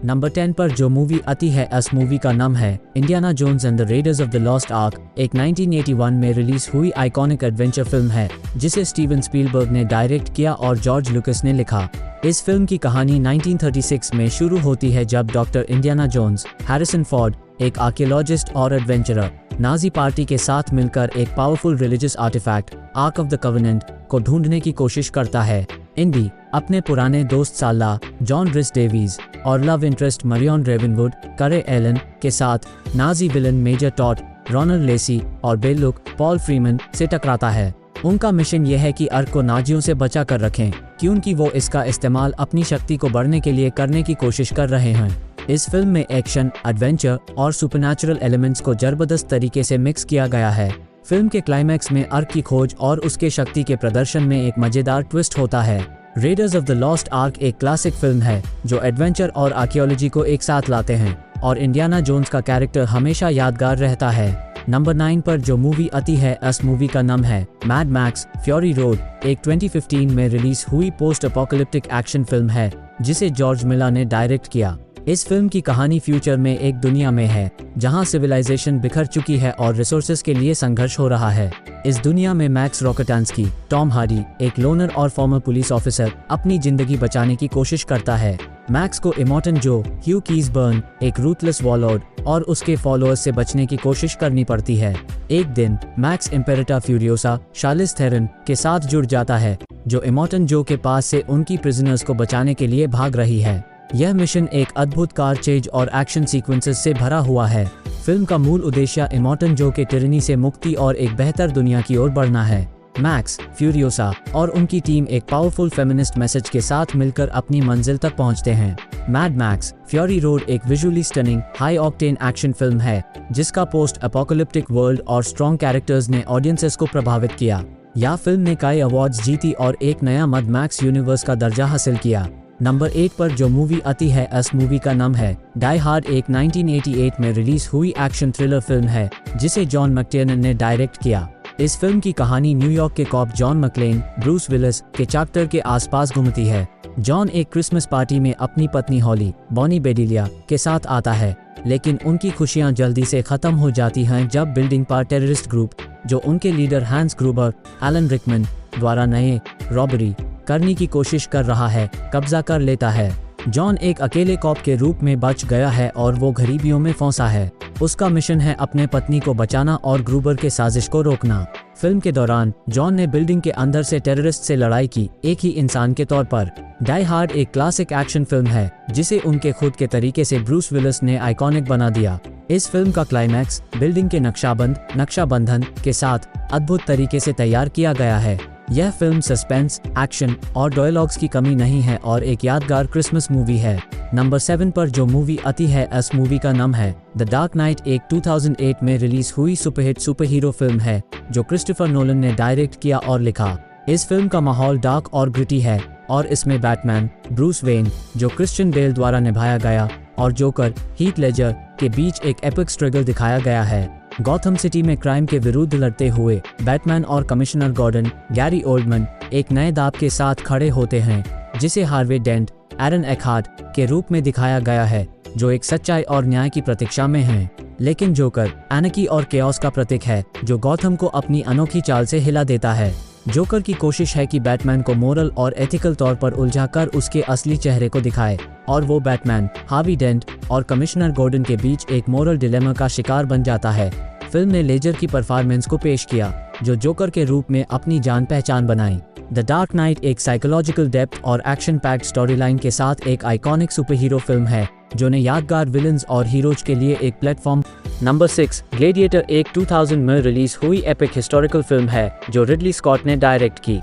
Number 10 पर जो movie आती है इस मूवी का नाम है Indiana Jones and the raiders of the lost ark. एक 1981 में रिलीज हुई आइकॉनिक एडवेंचर फिल्म है जिसे स्टीवन स्पीलबर्ग ने डायरेक्ट किया और जॉर्ज लुकस ने लिखा। इस फिल्म की कहानी 1936 में शुरू होती है जब doctor Indiana Jones, Harrison Ford, एक आर्कियोलॉजिस्ट और एडवेंचरर, नाजी पार्टी के साथ मिलकर एक powerful religious artefact ark of the covenant को ढूंढने की कोशिश करता है। इंडी अपने पुराने दोस्त साला, जॉन रिस डेवीज और लव इंटरेस्ट मरियन रेवनवुड, करे एलन के साथ Nazi villain major Toht, Ronald Lacey और बेलुक, पॉल फ्रीमैन से टकराता है। उनका मिशन यह है कि अर्क को नाजियों से बचा कर रखें क्योंकि वो इसका इस्तेमाल अपनी शक्ति को बढ़ने के लिए करने की कोशिश कर रहे हैं। इस फिल्म में एक्शन, एडवेंचर और सुपरनैचुरल एलिमेंट्स को जबरदस्त तरीके से मिक्स किया गया है। फिल्म के क्लाइमैक्स में अर्क की खोज और उसके शक्ति के प्रदर्शन में एक मजेदार ट्विस्ट होता है। Readers of the lost ark एक क्लासिक फिल्म है जो एडवेंचर और आर्कियोलॉजी को एक साथ लाते हैं और इंडियाना जोन्स का कैरेक्टर हमेशा यादगार रहता है। नंबर 9 पर जो मूवी आती है इस मूवी का नाम है मैड मैक्स फ्यूरी रोड। एक 2015 में रिलीज हुई पोस्ट अपोकलिप्टिक एक्शन फिल्म है जिसे जॉर्ज मिलर ने डायरेक्ट किया। इस फिल्म की कहानी फ्यूचर में एक दुनिया में है जहां सिविलाइजेशन बिखर चुकी है और रिसोर्सेज के लिए संघर्ष हो रहा है। इस दुनिया में मैक्स रॉकेटांस्की, टॉम हार्डी, एक लोनर और फॉर्मर पुलिस ऑफिसर, अपनी जिंदगी बचाने की कोशिश करता है। मैक्स को इमॉर्टन जो, ह्यू कीसबर्न, एक रूथलेस वॉरलॉर्ड और उसके फॉलोअर्स से बचने की कोशिश करनी पड़ती है। एक दिन मैक्स इम्पेरेटा फ्यूरियोसा, शार्लिस थेरन के साथ जुड़ जाता है जो इमॉर्टन जो के पास से उनकी प्रिजनर्स को बचाने के लिए भाग रही है। यह मिशन एक अद्भुत कार चेज और एक्शन सीक्वेंसेस से भरा हुआ है। फिल्म का मूल उद्देश्य इमॉर्टन जो के टिरनी से मुक्ति और एक बेहतर दुनिया की ओर बढ़ना है। मैक्स, फ्यूरियोसा और उनकी टीम एक पावरफुल फेमिनिस्ट मैसेज के साथ मिलकर अपनी मंजिल तक पहुंचते हैं। मैड मैक्स फ्यूरी रोड एक visually stunning, high octane action film है जिसका पोस्ट अपोकलिप्टिक वर्ल्ड और स्ट्रॉन्ग कैरेक्टर्स ने ऑडियंसेस को प्रभावित किया। यह फिल्म ने कई अवार्ड्स जीती और एक नया मैड मैक्स यूनिवर्स का दर्जा हासिल किया। नंबर 8 पर जो मूवी आती है इस मूवी का नाम है डाई हार्ड। एक 1988 में रिलीज हुई एक्शन थ्रिलर फिल्म है जिसे जॉन मैकटियर्नन ने डायरेक्ट किया। इस फिल्म की कहानी न्यूयॉर्क के कॉप जॉन मैक्लेन, ब्रूस विलिस के चैप्टर के आसपास घूमती है। जॉन एक क्रिसमस पार्टी में अपनी पत्नी हॉली, बॉनी बेडिलिया के साथ आता है, लेकिन उनकी खुशियां जल्दी से खत्म हो जाती हैं जब बिल्डिंग पर टेररिस्ट ग्रुप जो उनके लीडर हैंस ग्रूबर, एलन रिकमैन द्वारा नए रॉबरी करने की कोशिश कर रहा है, कब्जा कर लेता है। जॉन एक अकेले कॉप के रूप में बच गया है और वो गरीबियों में फंसा है। उसका मिशन है अपने पत्नी को बचाना और ग्रूबर के साजिश को रोकना। फिल्म के दौरान जॉन ने बिल्डिंग के अंदर से टेररिस्ट से लड़ाई की, एक ही इंसान के तौर पर। डाई हार्ड एक क्लासिक एक्शन फिल्म है जिसे उनके खुद के तरीके से ब्रूस विलिस ने आइकॉनिक बना दिया। इस फिल्म का क्लाइमैक्स बिल्डिंग के नक्शाबंधन के साथ अद्भुत तरीके से तैयार किया गया है। यह फिल्म सस्पेंस, एक्शन और डायलॉग्स की कमी नहीं है और एक यादगार क्रिसमस मूवी है। नंबर 7 पर जो मूवी आती है इस मूवी का नाम है द डार्क नाइट। एक 2008 में रिलीज हुई सुपर हीरो फिल्म है जो क्रिस्टोफर नोलन ने डायरेक्ट किया और लिखा। इस फिल्म का माहौल डार्क और ग्रिटी है और इसमें बैटमैन, ब्रूस वेन जो क्रिश्चियन बेल द्वारा निभाया गया और जोकर, हीथ लेजर के बीच एक एपिक स्ट्रगल दिखाया गया है। गॉथम सिटी में क्राइम के विरुद्ध लड़ते हुए बैटमैन और कमिश्नर गॉर्डन, गैरी ओल्डमैन एक नए दाव के साथ खड़े होते हैं जिसे हार्वे डेंट, एरन एकहार्ट के रूप में दिखाया गया है जो एक सच्चाई और न्याय की प्रतीक्षा में है। लेकिन जोकर एनर्की और केओस का प्रतीक है जो गॉथम को अपनी अनोखी चाल से हिला देता है। जोकर की कोशिश है कि बैटमैन को मोरल और एथिकल तौर पर उलझाकर उसके असली चेहरे को दिखाए और वो बैटमैन, हार्वी डेंट और कमिश्नर गॉर्डन के बीच एक मोरल डिलेमा का शिकार बन जाता है। फिल्म ने लेजर की परफॉर्मेंस को पेश किया जो जोकर के रूप में अपनी जान पहचान बनाई। द डार्क नाइट एक साइकोलॉजिकल डेप्थ और एक्शन पैक्ड स्टोरीलाइन के साथ एक आइकॉनिक सुपर हीरो फिल्म है जो ने यादगार विलन्स और हीरोज के लिए एक प्लेटफॉर्म। नंबर 6 ग्लेडिएटर एक 2000 में रिलीज हुई एपिक हिस्टोरिकल फिल्म है जो रिडली स्कॉट ने डायरेक्ट की।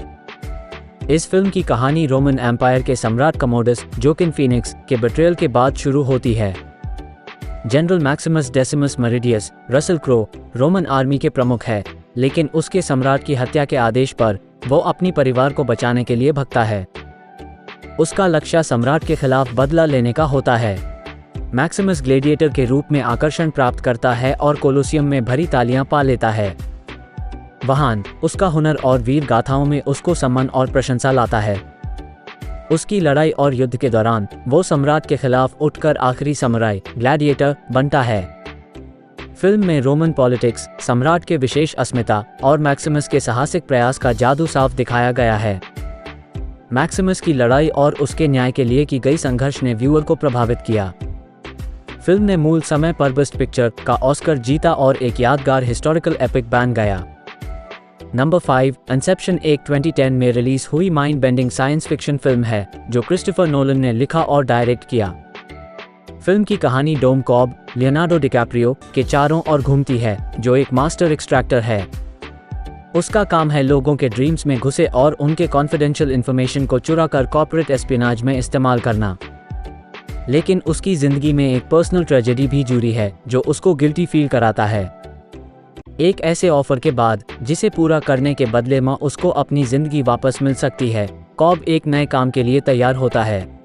इस फिल्म की कहानी रोमन एम्पायर के सम्राट कमोडस जोकिन फीनिक्स के बेट्रेयल के बाद शुरू होती है। General Maximus Decimus Meridius, Russell Crowe Roman army के प्रमुख है, लेकिन उसके सम्राट की हत्या के आदेश पर वो अपनी परिवार को बचाने के लिए भगता है। उसका लक्ष्य सम्राट के खिलाफ बदला लेने का होता है। मैक्सिमस ग्लेडिएटर के रूप में आकर्षण प्राप्त करता है और कोलोसियम में भरी तालियां पा लेता है। वहां उसका हुनर और वीर गाथाओं में उसको सम्मान और प्रशंसा लाता है। उसकी लड़ाई और युद्ध के दौरान वो सम्राट के खिलाफ उठकर आखिरी समुराई ग्लैडिएटर बनता है। फिल्म में रोमन पॉलिटिक्स, सम्राट के विशेष अस्मिता और मैक्सिमस के साहसिक प्रयास का जादू साफ दिखाया गया है। मैक्सिमस की लड़ाई और उसके न्याय के लिए की गई संघर्ष ने व्यूअर को प्रभावित किया। फिल्म ने मूल समय पर बेस्ट पिक्चर का ऑस्कर जीता और एक यादगार हिस्टोरिकल एपिक बन गया। नंबर 5, इंसेप्शन एक 2010 में रिलीज हुई mind bending science fiction film है जो क्रिस्टोफर नोलन ने लिखा और डायरेक्ट किया। फिल्म की कहानी डोम कॉब, लियोनार्डो डिकैप्रियो के चारों ओर घूमती है, जो एक मास्टर एक्सट्रैक्टर है। उसका काम है लोगों के ड्रीम्स में घुसे और उनके कॉन्फिडेंशियल इंफॉर्मेशन को चुरा कर कॉर्पोरेट एस्पिनाज में इस्तेमाल करना। लेकिन उसकी जिंदगी में एक पर्सनल ट्रेजेडी भी जुड़ी है जो उसको गिल्टी फील कराता है। एक ऐसे ऑफर के बाद जिसे पूरा करने के बदले में उसको अपनी जिंदगी वापस मिल सकती है, कॉब एक नए काम के लिए तैयार होता है।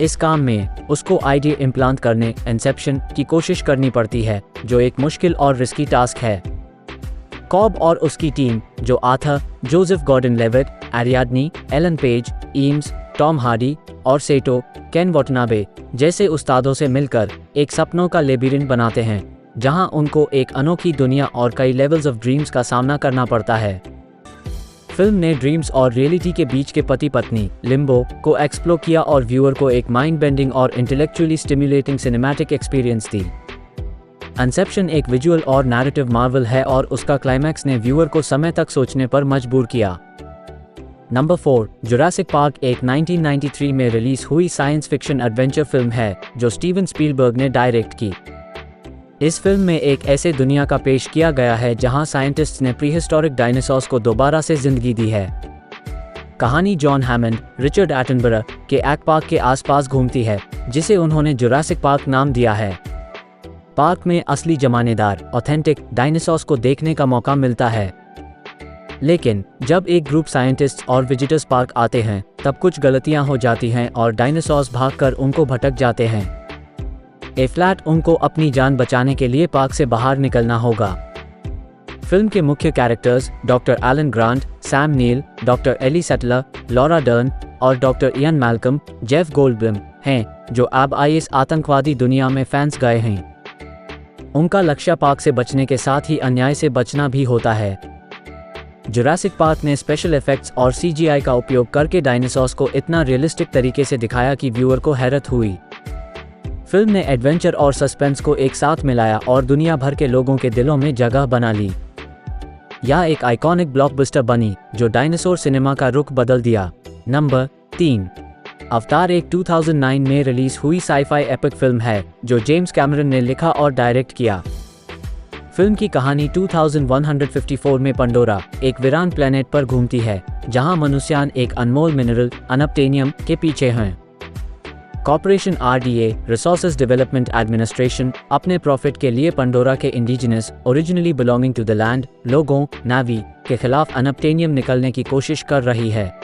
इस काम में उसको आइडिया इम्प्लांट करने इंसेप्शन की कोशिश करनी पड़ती है, जो एक मुश्किल और रिस्की टास्क है। कॉब और उसकी टीम, जो Arthur, Joseph Gordon Levitt, Ariadne, Ellen Page, Eames, Tom Hardy और सेटो केन वाटनाबे जैसे उस्तादों से मिलकर एक सपनों का लेबिरिंथ बनाते हैं, जहां उनको एक अनोखी दुनिया और कई लेवल्स ऑफ ड्रीम्स का सामना करना पड़ता है। फिल्म ने ड्रीम्स और रियलिटी के बीच के पति पत्नी लिम्बो को एक्सप्लोर किया और व्यूअर को एक माइंड बेंडिंग और इंटेलेक्चुअली स्टिमुलेटिंग सिनेमैटिक एक्सपीरियंस दी। इंसेप्शन एक विजुअल और नैरेटिव मार्वल है और उसका क्लाइमैक्स ने व्यूअर को समय तक सोचने पर मजबूर किया। नंबर 4, जुरासिक पार्क एक 1993 में रिलीज हुई साइंस फिक्शन एडवेंचर फिल्म है जो स्टीवन स्पीलबर्ग ने डायरेक्ट की। इस फिल्म में एक ऐसे दुनिया का पेश किया गया है जहां साइंटिस्ट्स ने प्रीहिस्टोरिक डायनासोर्स को दोबारा से जिंदगी दी है। कहानी जॉन हैमंड, रिचर्ड एटनबरो के एग पार्क के आसपास घूमती है, जिसे उन्होंने जुरासिक पार्क नाम दिया है। पार्क में असली जमानेदार ऑथेंटिक डायनासोर्स को देखने का मौका मिलता है। लेकिन जब एक ग्रुप साइंटिस्ट्स और विजिटर्स पार्क आते हैं, तब कुछ गलतियां हो जाती हैं और डायनासोर्स भागकर उनको भटक जाते हैं। फ्लैट उनको अपनी जान बचाने के लिए पार्क से बाहर निकलना होगा। फिल्म के मुख्य characters doctor Alan Grant, Sam Neill, doctor Ellie Sattler, Laura Dern और doctor Ian Malcolm, Jeff Goldblum हैं, जो अब IS आतंकवादी दुनिया में फंस गए हैं। उनका लक्ष्य पार्क से बचने के साथ ही अन्याय से बचना भी होता है। जुरासिक पार्क ने स्पेशल इफेक्ट्स और CGI का उपयोग करके डायनासोर्स को इतना रियलिस्टिक तरीके से दिखाया कि व्यूअर को हैरत हुई। फिल्म ने एडवेंचर और सस्पेंस को एक साथ मिलाया और दुनिया भर के लोगों के दिलों में जगह बना ली। यह एक आइकॉनिक ब्लॉकबस्टर बनी जो डायनासोर सिनेमा का रुख बदल दिया। नंबर 3, अवतार एक 2009 में रिलीज हुई साई-फाई एपिक फिल्म है जो जेम्स कैमरन ने लिखा और डायरेक्ट किया। फिल्म की कहानी 2154 में पंडोरा, एक वीरान प्लेनेट पर घूमती है, जहां मनुष्यान एक अनमोल मिनरल अनब्टेनियम के पीछे हैं। Corporation RDA resources development administration अपने प्रॉफिट के लिए पंडोरा के indigenous originally belonging to the land लोगों नावी के खिलाफ अनब्टेनियम निकलने की कोशिश कर रही है।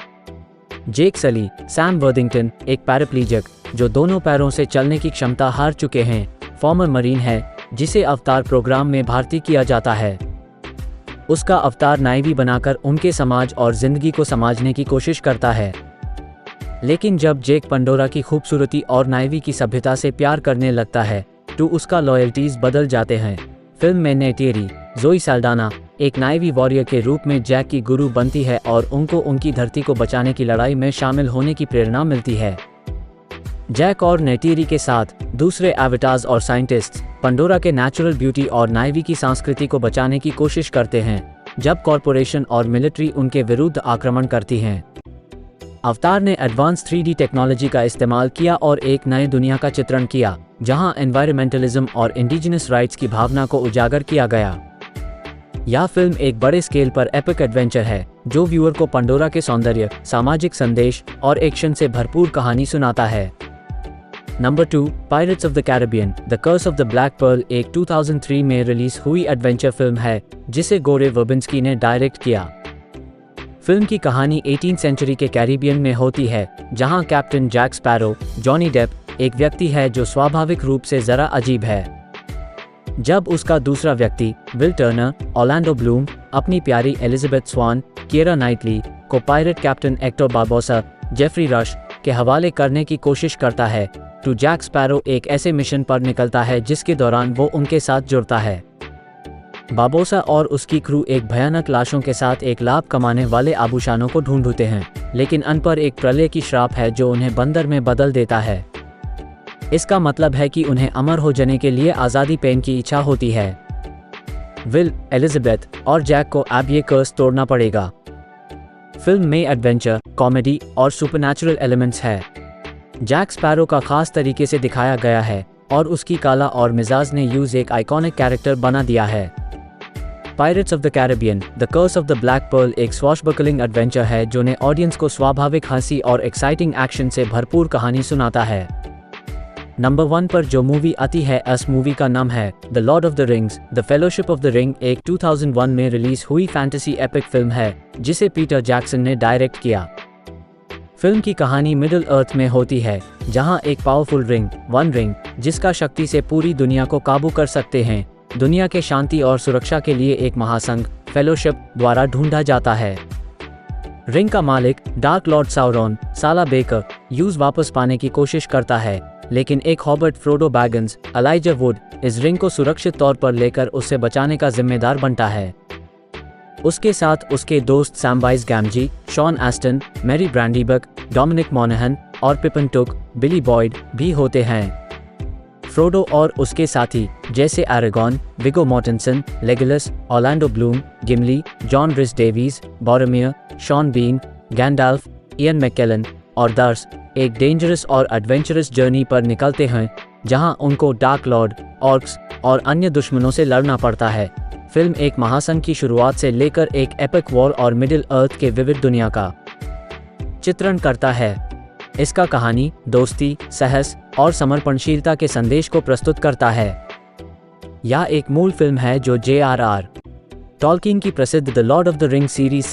जेक सली, सैम वर्थिंगटन, एक पैराप्लीजिक जो दोनों पैरों से चलने की क्षमता हार चुके हैं, फॉर्मर मरीन है जिसे अवतार प्रोग्राम में भर्ती किया जाता है। उसका अवतार नाइवी बनाकर उनके समाज और जिंदगी को समझने की कोशिश करता है। लेकिन जब जेक पंडोरा की खूबसूरती और नाइवी की सभ्यता से प्यार करने लगता है तो उसका लॉयल्टीज बदल जाते हैं। फिल्म में नेटियरी, जोई साल्डाना एक नाइवी वॉरियर के रूप में जैक की गुरु बनती है और उनको उनकी धरती को बचाने की लड़ाई में शामिल होने की प्रेरणा मिलती है। जैक और नेटियरी के साथ दूसरे एवेटार्स और साइंटिस्ट्स पंडोरा के नेचुरल ब्यूटी और नाइवी की संस्कृति को बचाने की कोशिश करते हैं, जब कॉरपोरेशन और मिलिट्री उनके विरुद्ध आक्रमण करती हैं। अवतार ने एडवांस 3D टेक्नोलॉजी का इस्तेमाल किया और एक नए दुनिया का चित्रण किया, जहां एनवायरमेंटलिज्म और इंडिजिनस राइट्स की भावना को उजागर किया गया। यह फिल्म एक बड़े स्केल पर एपिक एडवेंचर है जो व्यूअर को पंडोरा के सौंदर्य, सामाजिक संदेश और एक्शन से भरपूर कहानी सुनाता है। Number 2, pirates of the Caribbean the curse of the black pearl एक 2003 में रिलीज हुई एडवेंचर फिल्म है जिसे गोरे वर्बिंस्की ने डायरेक्ट किया। फिल्म की कहानी 18th सेंचुरी के कैरिबियन में होती है, जहां captain Jack Sparrow, Johnny Depp, एक व्यक्ति है जो स्वाभाविक रूप से जरा अजीब है। जब उसका दूसरा व्यक्ति विल टर्नर, ऑर्लैंडो ब्लूम, अपनी प्यारी एलिजाबेथ स्वान, कीरा नाइटली को pirate captain actor Barbossa, Geoffrey Rush के हवाले करने की कोशिश करता है तो जैक स्पैरो एक ऐसे मिशन पर निकलता है जिसके दौरान वो उनके साथ जुड़ता है। बाबोसा और उसकी क्रू एक भयानक लाशों के साथ एक लाभ कमाने वाले आभूषणों को ढूंढते हैं, लेकिन अन पर एक प्रलय की श्राप है जो उन्हें बंदर में बदल देता है। इसका मतलब है कि उन्हें अमर हो जाने के लिए आज़ादी पाने की इच्छा होती है। विल, एलिजाबेथ और जैक को अब ये कर्स तोड़ना पड़ेगा। फिल्म में एडवेंचर, कॉमेडी और सुपरनैचुरल एलिमेंट्स है। जैक स्पैरो का खास तरीके से दिखाया गया है और उसकी कला और मिजाज ने यूज एक आइकॉनिक कैरेक्टर बना दिया है। Pirates of the Caribbean, the curse of the black pearl एक स्वॉशबकलिंग एडवेंचर है जो ने ऑडियंस को स्वाभाविक हंसी और एक्साइटिंग एक्शन से भरपूर कहानी सुनाता है। नंबर 1 पर जो मूवी आती है उस मूवी का नाम है the Lord of the rings, the fellowship of the ring. एक 2001 में रिलीज हुई फैंटेसी एपिक फिल्म है जिसे पीटर जैक्सन ने डायरेक्ट किया। फिल्म की कहानी मिडिल अर्थ में होती है जहां एक पावरफुल रिंग, वन रिंग, जिसका शक्ति से पूरी दुनिया को काबू कर सकते हैं, दुनिया के शांति और सुरक्षा के लिए एक महासंघ फेलोशिप द्वारा ढूंढा जाता है। रिंग का मालिक डार्क लॉर्ड साउरॉन साला बेकर यूज वापस पाने की कोशिश करता है, लेकिन एक hobbit Frodo Baggins Elijah Wood इस रिंग को सुरक्षित तौर पर लेकर उससे बचाने का जिम्मेदार बनता है। उसके साथ उसके दोस्त Samwise Gamgee, Sean Astin, Merry Brandybuck, Dominic Monaghan और पिपन टुक, बिली बॉयड भी होते हैं। फ्रोडो और उसके साथी जैसे Aragorn, Viggo Mortensen, Legolas, Orlando Bloom, Gimli, John Rhys Davies, Boromir, Sean Bean, Gandalf, Ian McKellen और दर्स एक डेंजरस और एडवेंचरस जर्नी पर निकलते हैं जहां उनको डार्क लॉर्ड, ऑर्क्स और अन्य दुश्मनों से लड़ना पड़ता है। फिल्म एक महासंघ की शुरुआत से लेकर एक एपिक वॉर और मिडिल अर्थ के विविध दुनिया का चित्रण करता है। इसका कहानी, दोस्ती, साहस और समर्पणशीलता के संदेश को प्रस्तुत करता है। यह एक मूल फिल्म है जो J.R.R. टॉल्किन की प्रसिद्ध the Lord of the ring series